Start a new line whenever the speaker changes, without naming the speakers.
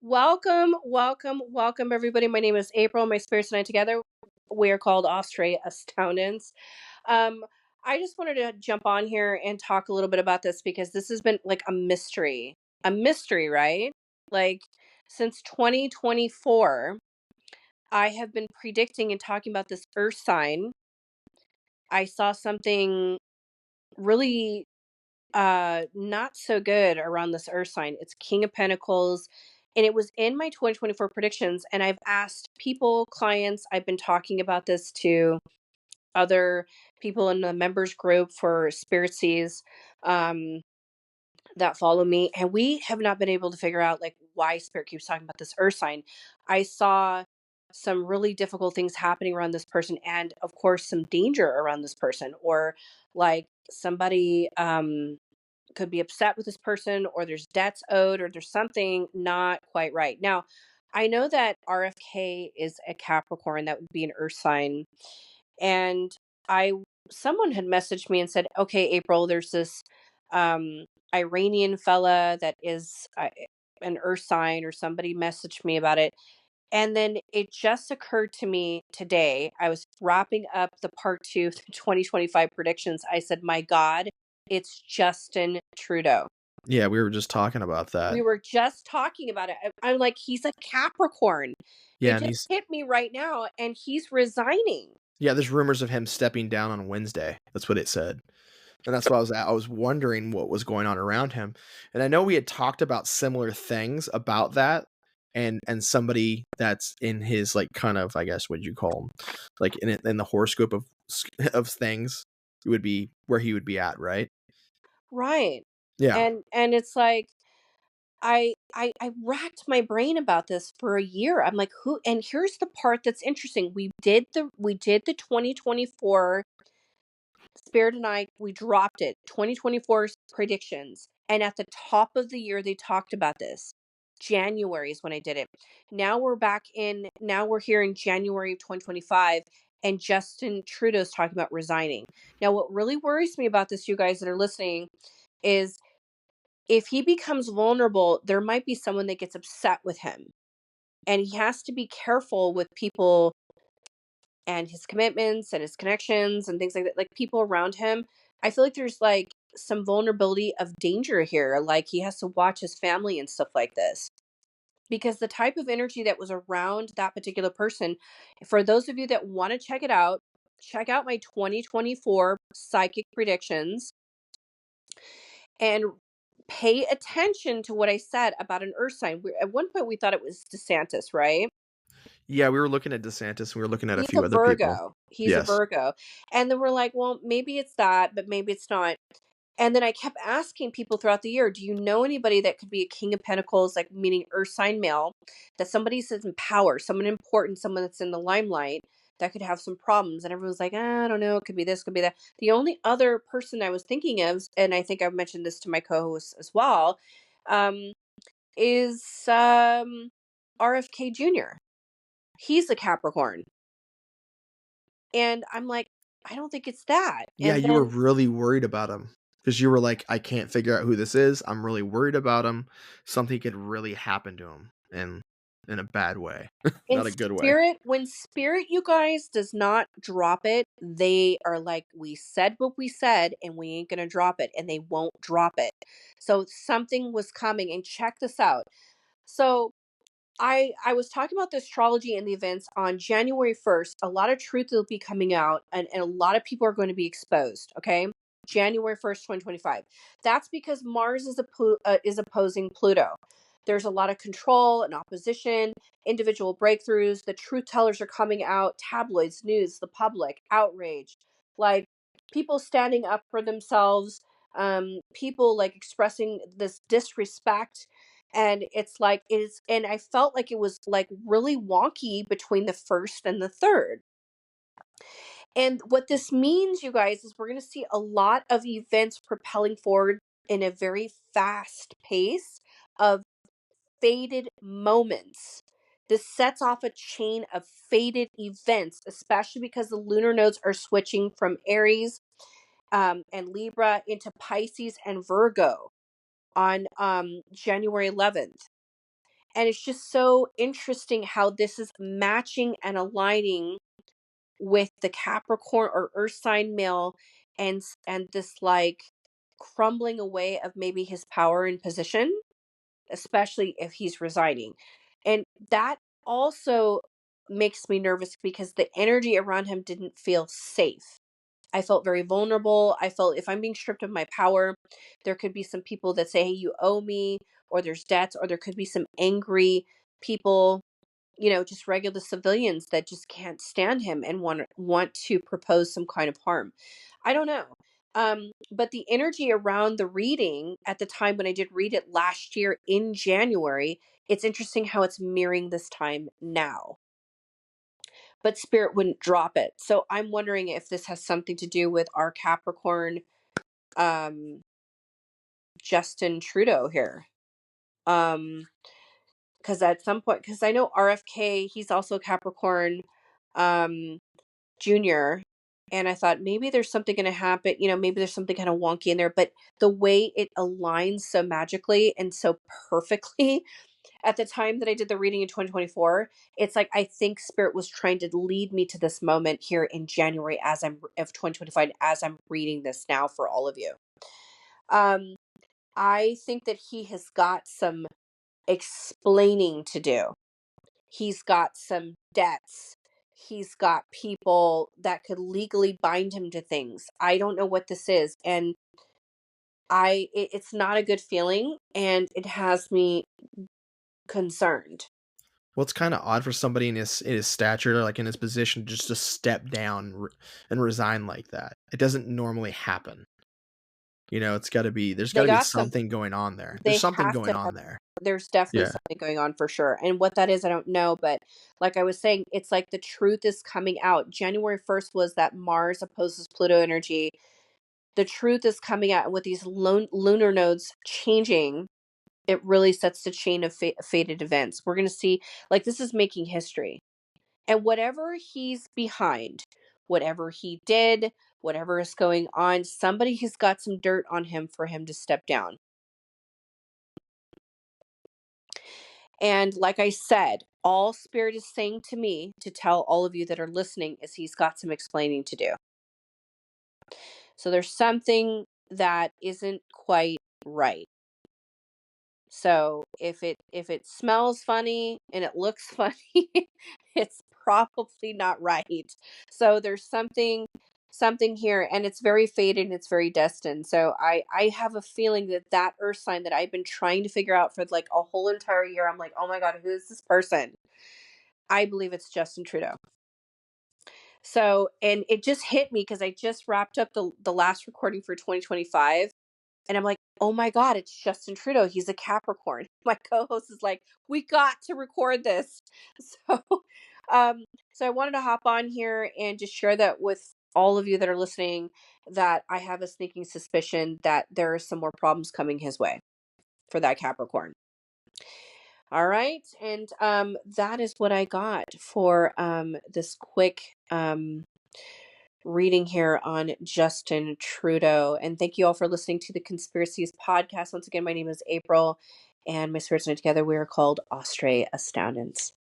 Welcome, welcome, welcome, everybody. My name is April. My spirits and I together, we are called Australia Astoundance. Um, I just wanted to jump on here and talk a little bit about this because this has been like a mystery, right? Like since 2024, I have been predicting and talking about this Earth sign. I saw something really not so good around this Earth sign. It's King of Pentacles, and it was in my 2024 predictions, and I've asked people, clients, I've been talking about this to other people in the members group for Conspiritsees um that follow me, and we have not been able to figure out like why Spirit keeps talking about this Earth sign. I saw some really difficult things happening around this person, and of course some danger around this person, or like somebody could be upset with this person, or there's debts owed, or there's something not quite right. Now, I know that RFK is a Capricorn, that would be an Earth sign. And I someone had messaged me and said, "Okay, April, there's this Iranian fella that is an Earth sign," or somebody messaged me about it. And then it just occurred to me today. I was wrapping up the part 2 of the 2025 predictions. I said, "My God, it's Justin Trudeau."
Yeah, we were just talking about that.
We were just talking about it. I'm like, he's a Capricorn.
Yeah,
It
and
just
he's
hit me right now, and he's resigning.
there's rumors of him stepping down on Wednesday. That's what it said. And that's why I was wondering what was going on around him. And I know we had talked about similar things about that, and somebody that's in his like kind of, I guess, what you call him, like in the horoscope of things, would be where he would be at, right?
Right.
Yeah.
And it's like I racked my brain about this for a year. I'm like, who, and here's the part that's interesting. We did the 2024 Spirit and I, we dropped it. 2024's predictions. And at the top of the year they talked about this. January is when I did it. Now we're here in January of 2025, and Justin Trudeau's talking about resigning. Now what really worries me about this, you guys that are listening, is if he becomes vulnerable, there might be someone that gets upset with him. And he has to be careful with people and his commitments and his connections and things like that, like people around him. I feel like there's like some vulnerability of danger here. Like he has to watch his family and stuff like this. Because the type of energy that was around that particular person, for those of you that want to check out my 2024 psychic predictions and pay attention to what I said about an earth sign. At one point, we thought it was DeSantis, right?
Yeah, we were looking at DeSantis, and we were looking at a
He's a
few other people.
Virgo. He's a
Yes.
Virgo. And then we're like, well, maybe it's that, but maybe it's not. And then I kept asking people throughout the year, do you know anybody that could be a King of Pentacles, like meaning Earth sign male, that somebody says in power, someone important, someone that's in the limelight that could have some problems? And everyone's like, I don't know, it could be this, could be that. The only other person I was thinking of, and I think I've mentioned this to my co-hosts as well, um, is RFK Jr. He's a Capricorn. And I'm like, I don't think it's that.
Yeah,
And
you were
then
really worried about him because you were like, I can't figure out who this is. I'm really worried about him. Something could really happen to him, and in a bad way,
in
not a good way.
spirit, when spirit, you guys, does not drop it, they are like, we said what we said and we ain't gonna drop it, and they won't drop it. So something was coming, and check this out. So I was talking about the astrology and the events on January 1st. A lot of truth will be coming out, and a lot of people are going to be exposed. Okay. January 1st, 2025. That's because Mars is opposing Pluto. There's a lot of control and opposition, individual breakthroughs. The truth tellers are coming out, tabloids, news, the public, outrage, like people standing up for themselves, people like expressing this disrespect. And it's like it is, and I felt like it was like really wonky between the first and the third. And what this means, you guys, is we're going to see a lot of events propelling forward in a very fast pace of faded moments. This sets off a chain of faded events, especially because the lunar nodes are switching from Aries and Libra into Pisces and Virgo on January 11th. And it's just so interesting how this is matching and aligning with the Capricorn or Earth sign male, and this like crumbling away of maybe his power and position, especially if he's resigning. And that also makes me nervous because the energy around him didn't feel safe. I felt very vulnerable. I felt if I'm being stripped of my power, there could be some people that say, hey, you owe me, or there's debts, or there could be some angry people, just regular civilians that just can't stand him and want to propose some kind of harm. I don't know. But the energy around the reading at the time when I did read it last year in January, it's interesting how it's mirroring this time now. But spirit wouldn't drop it. So I'm wondering if this has something to do with our Capricorn, um, Justin Trudeau here. Because at some point, because I know RFK, he's also Capricorn, um, Junior, and I thought maybe there's something going to happen. Maybe there's something kind of wonky in there, but the way it aligns so magically and so perfectly at the time that I did the reading in 2024, it's like I think Spirit was trying to lead me to this moment here in January of 2025 as I'm reading this now for all of you. I think that he has got some explaining to do. He's got some debts. He's got people that could legally bind him to things. I don't know what this is, and it's not a good feeling, and it has me concerned.
Well, it's kind of odd for somebody in his stature, like in his position, just to step down and resign like that. It doesn't normally happen. It's got to be there's got
They
to be
got some.
something going on there. There's
They
something
have
going
to
on
have.
there.
There's definitely
Yeah.
something going on for sure, and what that is, I don't know. But like I was saying, it's like the truth is coming out. January 1st was that Mars opposes Pluto energy. The truth is coming out, and with these lunar nodes changing, it really sets the chain of fated events. We're going to see, like, this is making history. And whatever he's behind, whatever he did, whatever is going on, somebody has got some dirt on him for him to step down. And like I said, all Spirit is saying to me to tell all of you that are listening is he's got some explaining to do. So there's something that isn't quite right. So if it smells funny and it looks funny, it's probably not right. So there's something here, and it's very fated and it's very destined. So I have a feeling that earth sign that I've been trying to figure out for like a whole entire year. I'm like, "Oh my God, who is this person?" I believe it's Justin Trudeau. So, and it just hit me because I just wrapped up the last recording for 2025. And I'm like, oh my God, it's Justin Trudeau. He's a Capricorn. My co-host is like, we got to record this. So, um, so I wanted to hop on here and just share that with all of you that are listening, that I have a sneaking suspicion that there are some more problems coming his way for that Capricorn. All right. And that is what I got for this quick reading here on Justin Trudeau. And thank you all for listening to the Conspiracies podcast. Once again, my name is April, and my spirits and I together, we are called Austrae Astoundance.